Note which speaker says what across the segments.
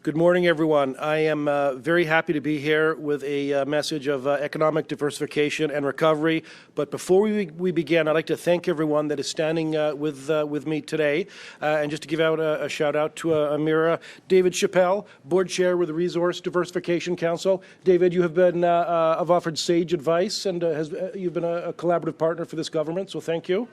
Speaker 1: Good morning, everyone. I am very happy to be here with a message of economic diversification and recovery. But before we begin, I'd like to thank everyone that is standing with me today. And just to give out a shout out to Amira, David Chappelle, Board Chair with the Resource Diversification Council. David, you have been have offered sage advice, and you've been a collaborative partner for this government, so thank you.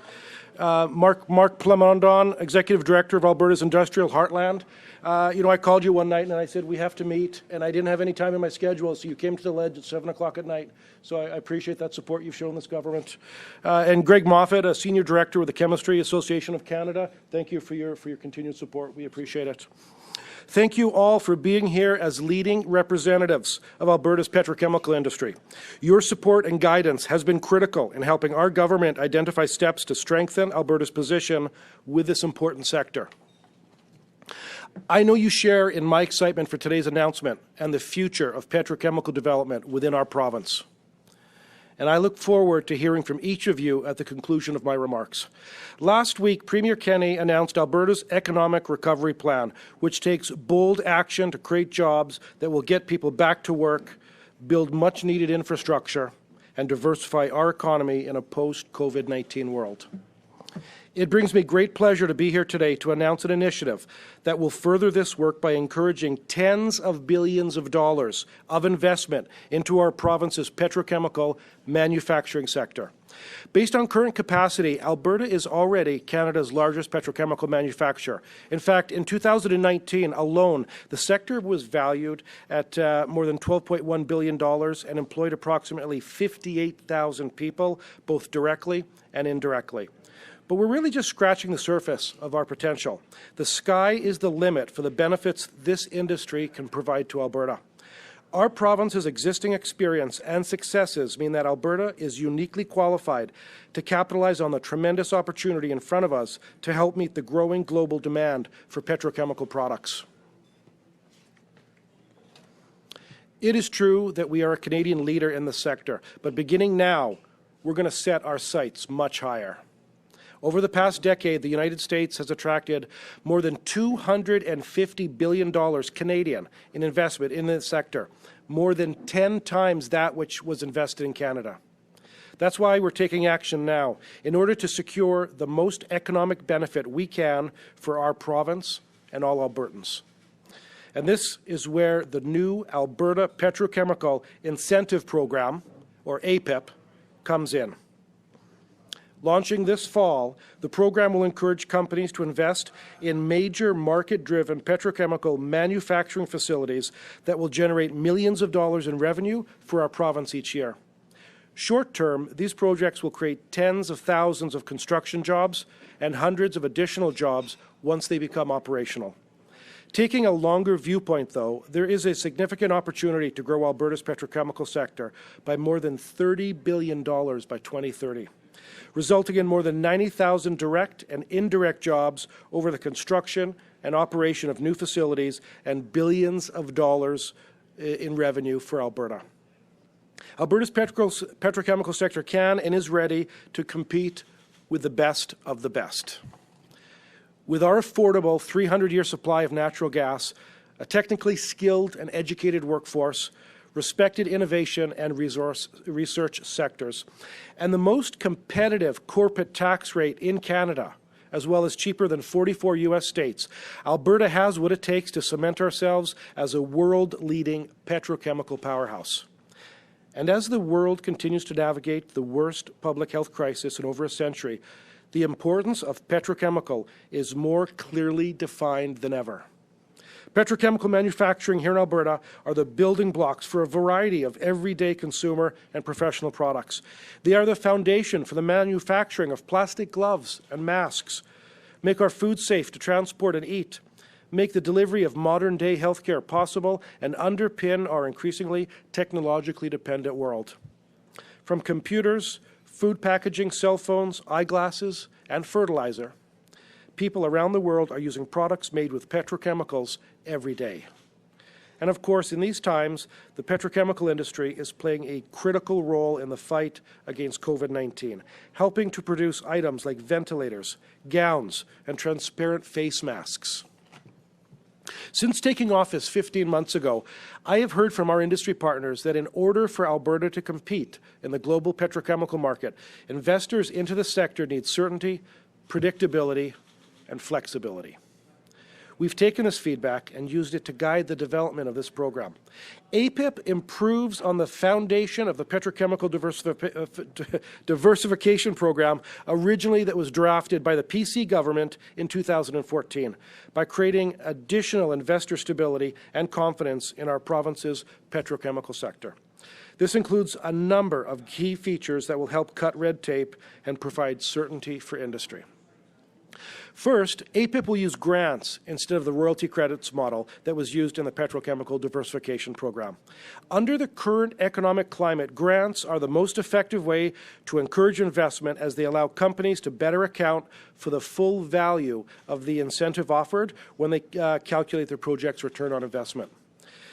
Speaker 1: Mark Plamondon, Executive Director of Alberta's Industrial Heartland. I called you one night and I said, we have to meet, and I didn't have any time in my schedule, so you came to the Ledge at 7 o'clock at night. So I appreciate that support you've shown this government. And Greg Moffat, a Senior Director with the Chemistry Association of Canada. Thank you for your continued support. We appreciate it. Thank you all for being here as leading representatives of Alberta's petrochemical industry. Your support and guidance has been critical in helping our government identify steps to strengthen Alberta's position with this important sector. I know you share in my excitement for today's announcement and the future of petrochemical development within our province. And I look forward to hearing from each of you at the conclusion of my remarks. Last week, Premier Kenney announced Alberta's Economic Recovery Plan, which takes bold action to create jobs that will get people back to work, build much-needed infrastructure, and diversify our economy in a post-COVID-19 world. It brings me great pleasure to be here today to announce an initiative that will further this work by encouraging tens of billions of dollars of investment into our province's petrochemical manufacturing sector. Based on current capacity, Alberta is already Canada's largest petrochemical manufacturer. In fact, in 2019 alone, the sector was valued at more than $12.1 billion and employed approximately 58,000 people, both directly and indirectly. But we're really just scratching the surface of our potential. The sky is the limit for the benefits this industry can provide to Alberta. Our province's existing experience and successes mean that Alberta is uniquely qualified to capitalize on the tremendous opportunity in front of us to help meet the growing global demand for petrochemical products. It is true that we are a Canadian leader in the sector, but beginning now, we're going to set our sights much higher. Over the past decade, the United States has attracted more than $250 billion Canadian in investment in this sector, more than 10 times that which was invested in Canada. That's why we're taking action now, in order to secure the most economic benefit we can for our province and all Albertans. And this is where the new Alberta Petrochemical Incentive Program, or APIP, comes in. Launching this fall, the program will encourage companies to invest in major market-driven petrochemical manufacturing facilities that will generate millions of dollars in revenue for our province each year. Short-term, these projects will create tens of thousands of construction jobs and hundreds of additional jobs once they become operational. Taking a longer viewpoint, though, there is a significant opportunity to grow Alberta's petrochemical sector by more than $30 billion by 2030. Resulting in more than 90,000 direct and indirect jobs over the construction and operation of new facilities and billions of dollars in revenue for Alberta. Alberta's petrochemical sector can and is ready to compete with the best of the best. With our affordable 300-year supply of natural gas, a technically skilled and educated workforce, respected innovation and research sectors, and the most competitive corporate tax rate in Canada, as well as cheaper than 44 U.S. states, Alberta has what it takes to cement ourselves as a world-leading petrochemical powerhouse. And as the world continues to navigate the worst public health crisis in over a century, the importance of petrochemical is more clearly defined than ever. Petrochemical manufacturing here in Alberta are the building blocks for a variety of everyday consumer and professional products. They are the foundation for the manufacturing of plastic gloves and masks, make our food safe to transport and eat, make the delivery of modern-day healthcare possible, and underpin our increasingly technologically dependent world. From computers, food packaging, cell phones, eyeglasses, and fertilizer, people around the world are using products made with petrochemicals every day. And of course, in these times, the petrochemical industry is playing a critical role in the fight against COVID-19, helping to produce items like ventilators, gowns, and transparent face masks. Since taking office 15 months ago, I have heard from our industry partners that in order for Alberta to compete in the global petrochemical market, investors into the sector need certainty, predictability, and flexibility. We've taken this feedback and used it to guide the development of this program. APIP improves on the foundation of the petrochemical diversification program originally that was drafted by the PC government in 2014 by creating additional investor stability and confidence in our province's petrochemical sector. This includes a number of key features that will help cut red tape and provide certainty for industry. First, APIP will use grants instead of the royalty credits model that was used in the petrochemical diversification program. Under the current economic climate, grants are the most effective way to encourage investment as they allow companies to better account for the full value of the incentive offered when they calculate their project's return on investment.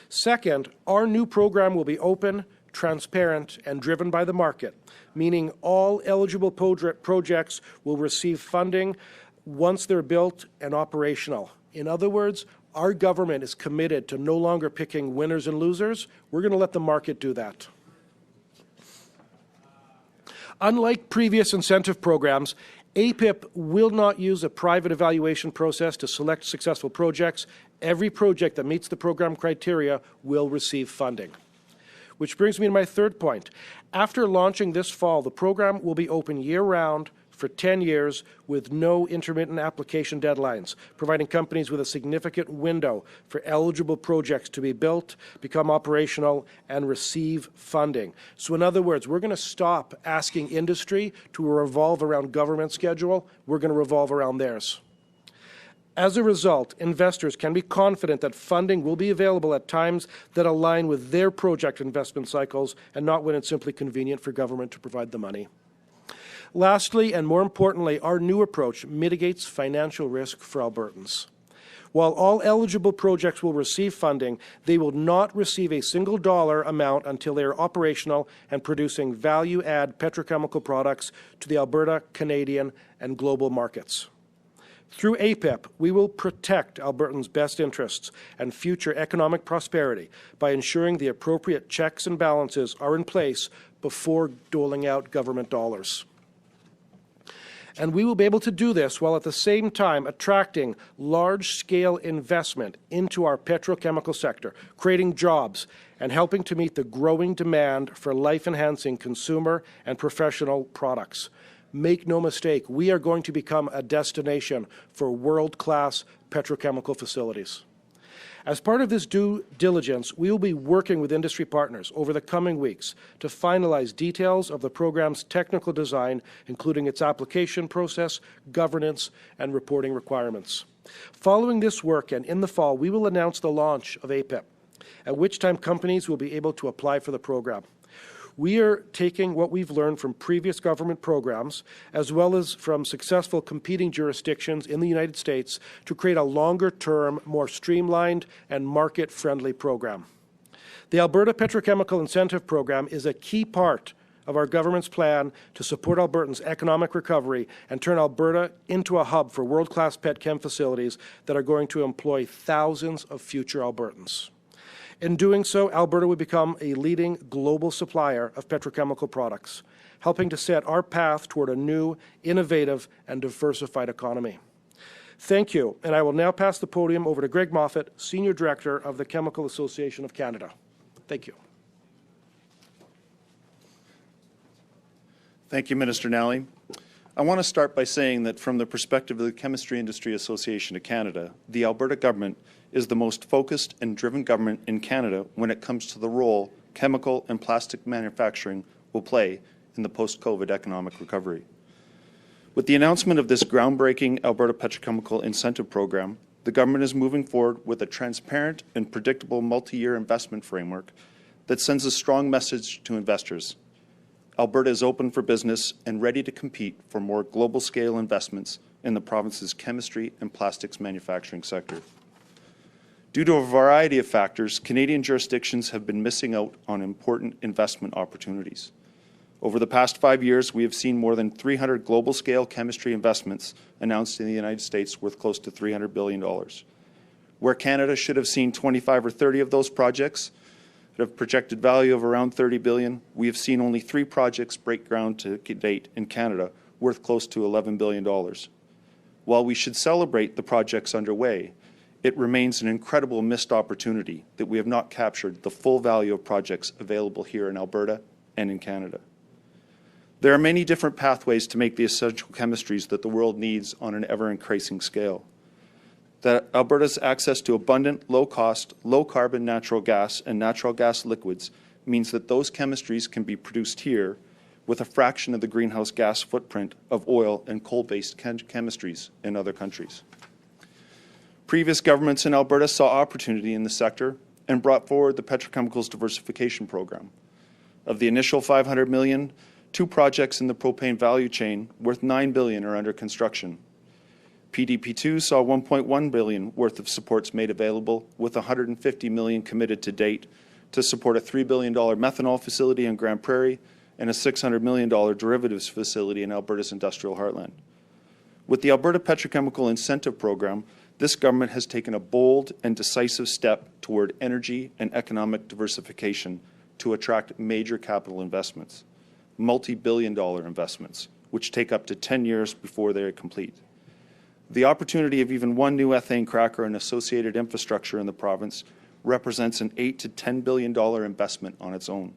Speaker 1: Second, our new program will be open, transparent, and driven by the market, meaning all eligible projects will receive funding once they're built and operational. In other words, our government is committed to no longer picking winners and losers. We're going to let the market do that. Unlike previous incentive programs, APIP will not use a private evaluation process to select successful projects. Every project that meets the program criteria will receive funding. Which brings me to my third point. After launching this fall, the program will be open year-round for 10 years with no intermittent application deadlines, providing companies with a significant window for eligible projects to be built, become operational, and receive funding. So in other words, we're going to stop asking industry to revolve around government schedule. We're going to revolve around theirs. As a result, investors can be confident that funding will be available at times that align with their project investment cycles and not when it's simply convenient for government to provide the money. Lastly, and more importantly, our new approach mitigates financial risk for Albertans. While all eligible projects will receive funding, they will not receive a single dollar amount until they are operational and producing value-add petrochemical products to the Alberta, Canadian, and global markets. Through APIP, we will protect Albertans' best interests and future economic prosperity by ensuring the appropriate checks and balances are in place before doling out government dollars. And we will be able to do this while at the same time attracting large-scale investment into our petrochemical sector, creating jobs, and helping to meet the growing demand for life-enhancing consumer and professional products. Make no mistake, we are going to become a destination for world-class petrochemical facilities. As part of this due diligence, we will be working with industry partners over the coming weeks to finalize details of the program's technical design, including its application process, governance, and reporting requirements. Following this work and in the fall, we will announce the launch of APIP, at which time companies will be able to apply for the program. We are taking what we've learned from previous government programs, as well as from successful competing jurisdictions in the United States, to create a longer-term, more streamlined and market-friendly program. The Alberta Petrochemical Incentive Program is a key part of our government's plan to support Albertans' economic recovery and turn Alberta into a hub for world-class petchem facilities that are going to employ thousands of future Albertans. In doing so, Alberta would become a leading global supplier of petrochemical products, helping to set our path toward a new, innovative, and diversified economy. Thank you, and I will now pass the podium over to Greg Moffat, Senior Director of the Chemical Association of Canada. Thank you.
Speaker 2: Thank you, Minister Nally. I want to start by saying that from the perspective of the Chemistry Industry Association of Canada, the Alberta government is the most focused and driven government in Canada when it comes to the role chemical and plastic manufacturing will play in the post-COVID economic recovery. With the announcement of this groundbreaking Alberta Petrochemical Incentive Program, the government is moving forward with a transparent and predictable multi-year investment framework that sends a strong message to investors. Alberta is open for business and ready to compete for more global-scale investments in the province's chemistry and plastics manufacturing sector. Due to a variety of factors, Canadian jurisdictions have been missing out on important investment opportunities. Over the past 5 years, we have seen more than 300 global-scale chemistry investments announced in the United States worth close to $300 billion. Where Canada should have seen 25 or 30 of those projects at a projected value of around $30 billion, we have seen only 3 projects break ground to date in Canada, worth close to $11 billion. While we should celebrate the projects underway, it remains an incredible missed opportunity that we have not captured the full value of projects available here in Alberta and in Canada. There are many different pathways to make the essential chemistries that the world needs on an ever-increasing scale. That Alberta's access to abundant, low-cost, low-carbon natural gas and natural gas liquids means that those chemistries can be produced here with a fraction of the greenhouse gas footprint of oil and coal-based chemistries in other countries. Previous governments in Alberta saw opportunity in the sector and brought forward the Petrochemicals Diversification Program. Of the initial $500 million, 2 projects in the propane value chain worth $9 billion are under construction. PDP2 saw $1.1 billion worth of supports made available, with $150 million committed to date to support a $3 billion methanol facility in Grand Prairie and a $600 million derivatives facility in Alberta's industrial heartland. With the Alberta Petrochemical Incentive Program, this government has taken a bold and decisive step toward energy and economic diversification to attract major capital investments, multi-billion-dollar investments, which take up to 10 years before they are complete. The opportunity of even 1 new ethane cracker and associated infrastructure in the province represents an $8 to $10 billion investment on its own.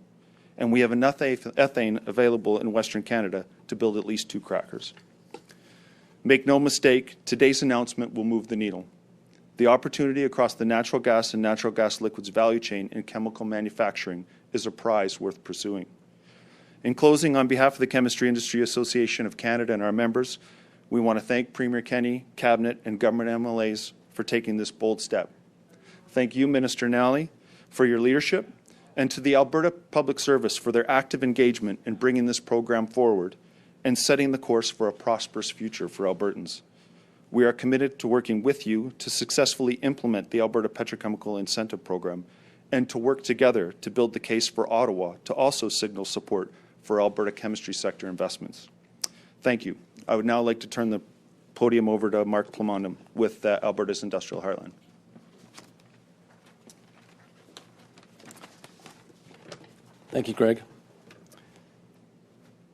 Speaker 2: And we have enough ethane available in Western Canada to build at least 2 crackers. Make no mistake, today's announcement will move the needle. The opportunity across the natural gas and natural gas liquids value chain in chemical manufacturing is a prize worth pursuing. In closing, on behalf of the Chemistry Industry Association of Canada and our members, we want to thank Premier Kenney, Cabinet, and government MLAs for taking this bold step. Thank you, Minister Nally, for your leadership, and to the Alberta Public Service for their active engagement in bringing this program forward and setting the course for a prosperous future for Albertans. We are committed to working with you to successfully implement the Alberta Petrochemical Incentive Program and to work together to build the case for Ottawa to also signal support for Alberta chemistry sector investments. Thank you. I would now like to turn the podium over to Mark Plamondon with Alberta's Industrial Heartland.
Speaker 3: Thank you, Greg.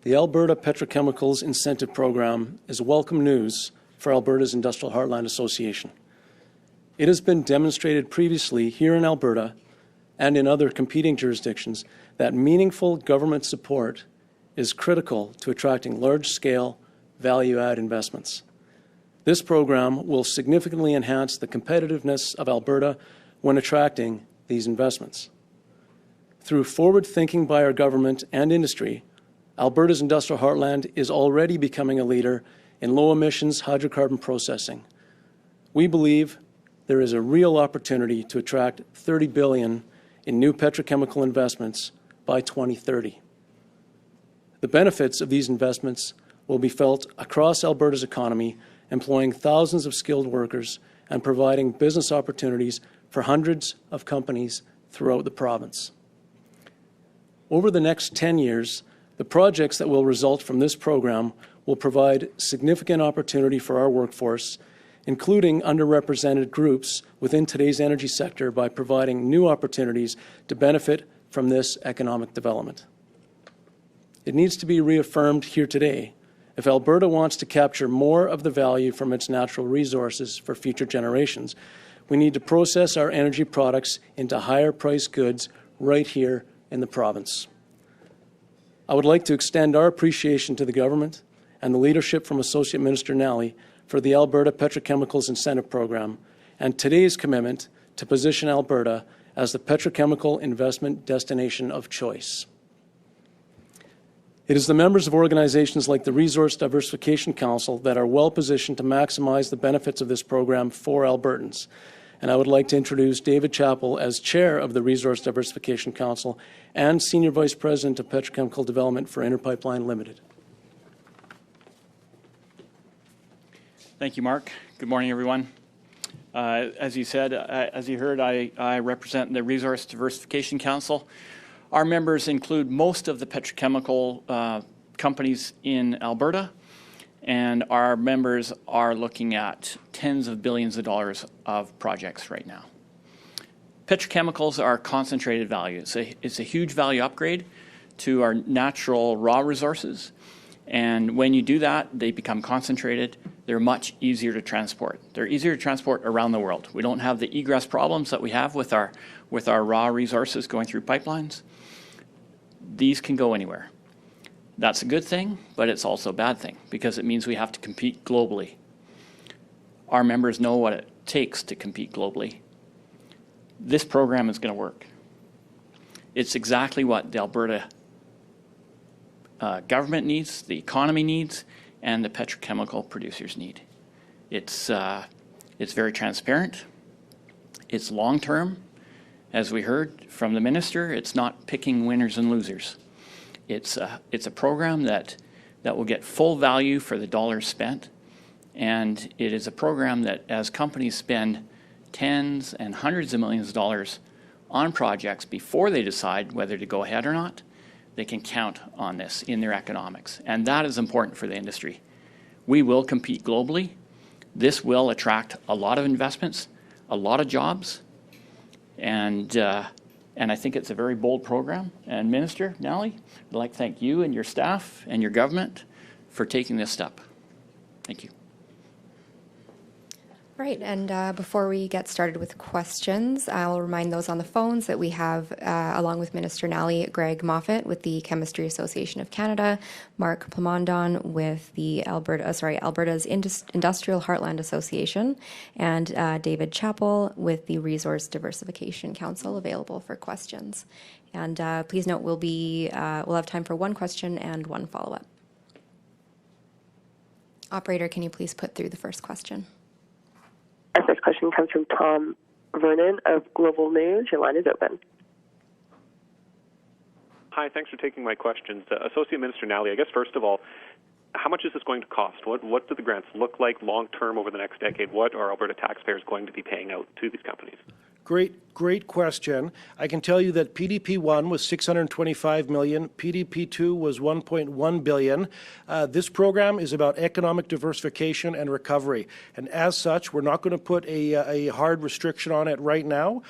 Speaker 3: The Alberta Petrochemicals Incentive Program is welcome news for Alberta's Industrial Heartland Association. It has been demonstrated previously here in Alberta and in other competing jurisdictions that meaningful government support is critical to attracting large-scale, value-add investments. This program will significantly enhance the competitiveness of Alberta when attracting these investments. Through forward thinking by our government and industry, Alberta's Industrial Heartland is already becoming a leader in low-emissions hydrocarbon processing. We believe there is a real opportunity to attract $30 billion in new petrochemical investments by 2030. The benefits of these investments will be felt across Alberta's economy, employing thousands of skilled workers and providing business opportunities for hundreds of companies throughout the province. Over the next 10 years, the projects that will result from this program will provide significant opportunity for our workforce, including underrepresented groups within today's energy sector, by providing new opportunities to benefit from this economic development. It needs to be reaffirmed here today. If Alberta wants to capture more of the value from its natural resources for future generations, we need to process our energy products into higher-priced goods right here in the province. I would like to extend our appreciation to the government and the leadership from Associate Minister Nally for the Alberta Petrochemicals Incentive Program and today's commitment to position Alberta as the petrochemical investment destination of choice. It is the members of organizations like the Resource Diversification Council that are well positioned to maximize the benefits of this program for Albertans. And I would like to introduce David Chappell as Chair of the Resource Diversification Council and Senior Vice President of Petrochemical Development for Interpipeline Limited.
Speaker 4: Thank you, Mark. Good morning, everyone. As you said, as you heard, I represent the Resource Diversification Council. Our members include most of the petrochemical companies in Alberta, and our members are looking at tens of billions of dollars of projects right now. Petrochemicals are concentrated value. It's a huge value upgrade to our natural raw resources. And when you do that, they become concentrated. They're much easier to transport. They're easier to transport around the world. We don't have the egress problems that we have with our raw resources going through pipelines. These can go anywhere. That's a good thing, but it's also a bad thing because it means we have to compete globally. Our members know what it takes to compete globally. This program is going to work. It's exactly what the Alberta government needs, the economy needs, and the petrochemical producers need. It's very transparent. It's long-term. As we heard from the minister, it's not picking winners and losers. It's a program that will get full value for the dollars spent, and it is a program that as companies spend tens and hundreds of millions of dollars on projects before they decide whether to go ahead or not, they can count on this in their economics. And that is important for the industry. We will compete globally. This will attract a lot of investments, a lot of jobs, and I think it's a very bold program. And Minister Nally, I'd like to thank you and your staff and your government for taking this step. Thank you.
Speaker 5: Right, and before we get started with questions, I'll remind those on the phones that we have, along with Minister Nally, Greg Moffat with the Chemistry Association of Canada, Mark Plamondon with the Alberta's Industrial Heartland Association, and David Chappell with the Resource Diversification Council available for questions. And please note we'll have time for one question and one follow-up. Operator, can you please put through the first question?
Speaker 6: Our first question comes from Tom Vernon of Global News. Your line is open.
Speaker 7: Hi, thanks for taking my questions. Associate Minister Nally, I guess first of all, how much is this going to cost? What do the grants look like long-term over the next decade? What are Alberta taxpayers going to be paying out to these companies?
Speaker 1: Great question. I can tell you that PDP1 was $625 million. PDP2 was $1.1 billion. This program is about economic diversification and recovery. And as such, we're not going to put a hard restriction on it right now.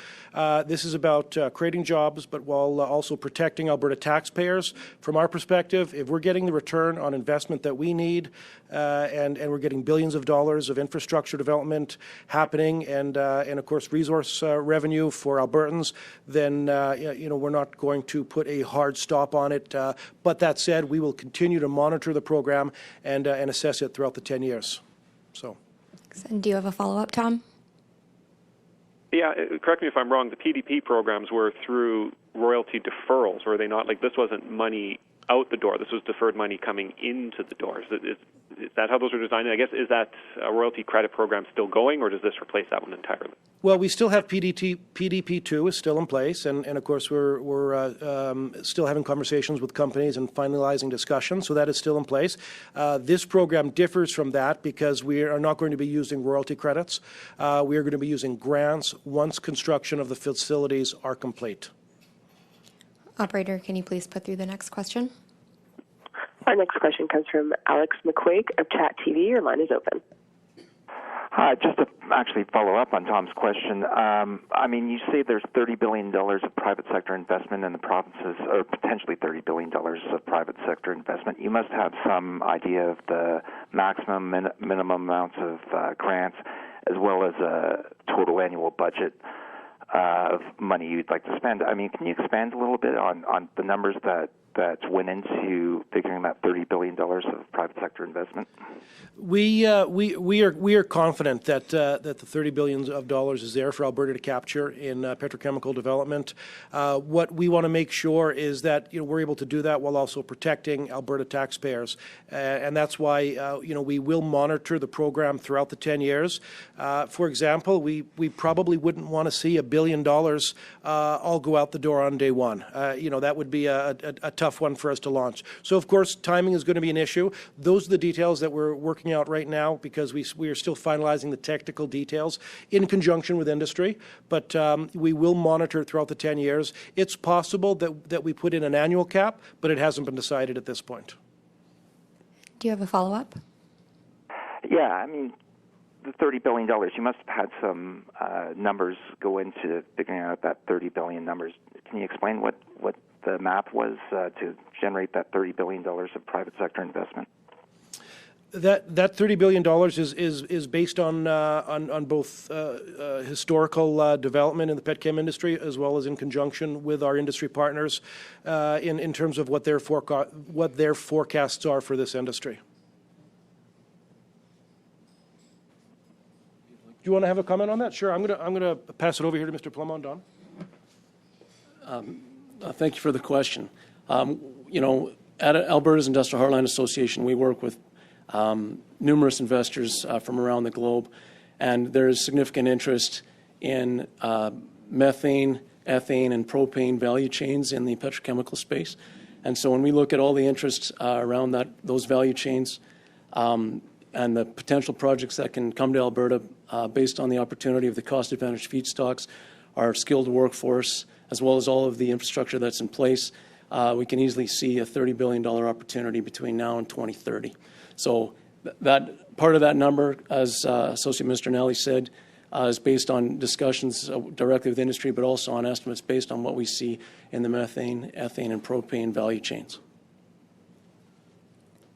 Speaker 1: This is about creating jobs, but while also protecting Alberta taxpayers. From our perspective, if we're getting the return on investment that we need, and we're getting billions of dollars of infrastructure development happening, and of course resource revenue for Albertans, then we're not going to put a hard stop on it. But that said, we will continue to monitor the program and assess it throughout the 10 years. So.
Speaker 5: And do you have a follow-up, Tom?
Speaker 7: Yeah, correct me if I'm wrong. The PDP programs were through royalty deferrals, were they not? Like, this wasn't money out the door. This was deferred money coming into the door. Is that how those are designed? I guess, is that a royalty credit program still going, or does this replace that one entirely?
Speaker 1: Well, we still have PDP2 is still in place, and of course we're still having conversations with companies and finalizing discussions, so that is still in place. This program differs from that because we are not going to be using royalty credits. We are going to be using grants once construction of the facilities are complete.
Speaker 5: Operator, can you please put through the next question?
Speaker 6: Our next question comes from Alex McQuaig of Chat TV. Your line is open.
Speaker 8: Hi, just to actually follow up on Tom's question. You say there's $30 billion of private sector investment in the provinces, or potentially $30 billion of private sector investment. You must have some idea of the maximum, minimum amounts of grants, as well as a total annual budget of money you'd like to spend. Can you expand a little bit on the numbers that went into figuring that $30 billion of private sector investment?
Speaker 1: We are confident that the $30 billion of dollars is there for Alberta to capture in petrochemical development. What we want to make sure is that we're able to do that while also protecting Alberta taxpayers, and that's why we will monitor the program throughout the 10 years. For example, we probably wouldn't want to see $1 billion all go out the door on day one. That would be a tough one for us to launch. So of course, timing is going to be an issue. Those are the details that we're working out right now because we are still finalizing the technical details in conjunction with industry, but we will monitor throughout the 10 years. It's possible that we put in an annual cap, but it hasn't been decided at this point.
Speaker 5: Do you have a follow-up?
Speaker 8: Yeah, I mean, the $30 billion, you must have had some numbers go into figuring out that $30 billion numbers. Can you explain what the math was to generate that $30 billion of private sector investment?
Speaker 1: That $30 billion is based on both historical development in the petchem industry as well as in conjunction with our industry partners in terms of what their forecasts are for this industry. Do you want to have a comment on that? Sure. I'm going to pass it over here to Mr. Plamondon.
Speaker 3: Thank you for the question. You know, at Alberta's Industrial Heartland Association, we work with numerous investors from around the globe, and there is significant interest in methane, ethane, and propane value chains in the petrochemical space. And so when we look at all the interests around those value chains and the potential projects that can come to Alberta based on the opportunity of the cost-advantaged feedstocks, our skilled workforce, as well as all of the infrastructure that's in place, we can easily see a $30 billion opportunity between now and 2030. So that part of that number, as Associate Minister Nally said, is based on discussions directly with industry, but also on estimates based on what we see in the methane, ethane, and propane value chains.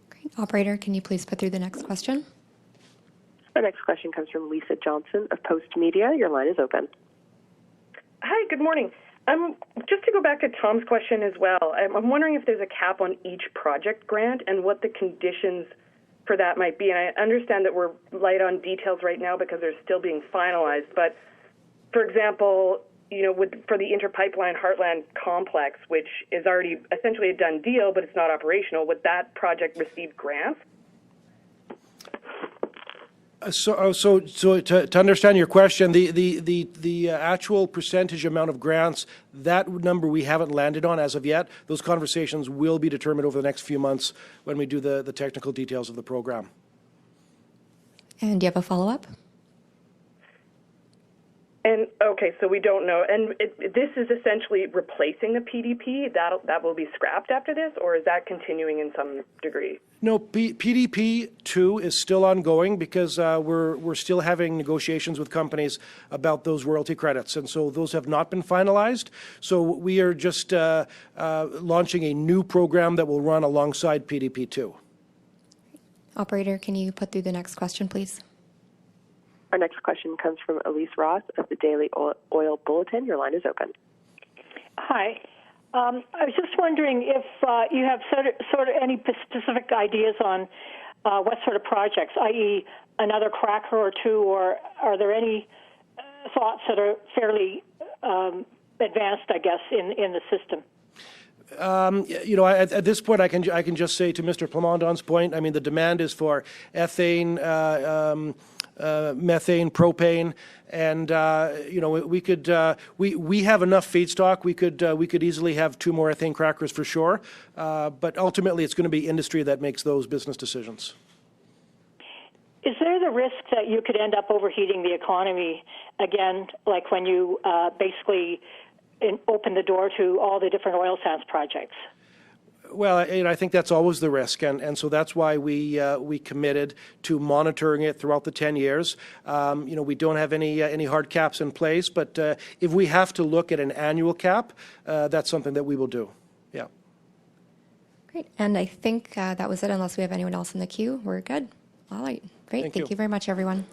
Speaker 5: Great. Operator, can you please put through the next question?
Speaker 6: Our next question comes from Lisa Johnson of Post Media. Your line is open.
Speaker 9: Hi, good morning. Just to go back to Tom's question as well, I'm wondering if there's a cap on each project grant and what the conditions for that might be. And I understand that we're light on details right now because they're still being finalized. But, for example, you know, for the Interpipeline Heartland Complex, which is already essentially a done deal, but it's not operational, would that project receive grants?
Speaker 1: So to understand your question, the actual percentage amount of grants, that number we haven't landed on as of yet. Those conversations will be determined over the next few months when we do the technical details of the program.
Speaker 5: And do you have a follow-up?
Speaker 9: And okay, so we don't know. And this is essentially replacing the PDP. That will be scrapped after this, or is that continuing in some degree?
Speaker 1: No, PDP 2 is still ongoing because we're still having negotiations with companies about those royalty credits, and so those have not been finalized. So we are just launching a new program that will run alongside PDP 2.
Speaker 5: Operator, can you put through the next question, please?
Speaker 6: Our next question comes from Elise Ross of the Daily Oil Bulletin. Your line is open.
Speaker 10: Hi. I was just wondering if you have sort of any specific ideas on what sort of projects, i.e. another cracker or two, or are there any thoughts that are fairly advanced, I guess, in the system?
Speaker 1: You know, at this point, I can just say to Mr. Plamondon's point, I mean, the demand is for ethane, methane, propane, and you know, we have enough feedstock. We could easily have 2 more ethane crackers for sure, but ultimately it's going to be industry that makes those business decisions.
Speaker 10: Is there the risk that you could end up overheating the economy again, like when you basically open the door to all the different oil sands projects?
Speaker 1: Well, you know, I think that's always the risk, and so that's why we committed to monitoring it throughout the 10 years. You know, we don't have any hard caps in place, but if we have to look at an annual cap, that's something that we will do. Yeah.
Speaker 5: Great. And I think that was it, unless we have anyone else in the queue. We're good. All right. Great. Thank you very much, everyone.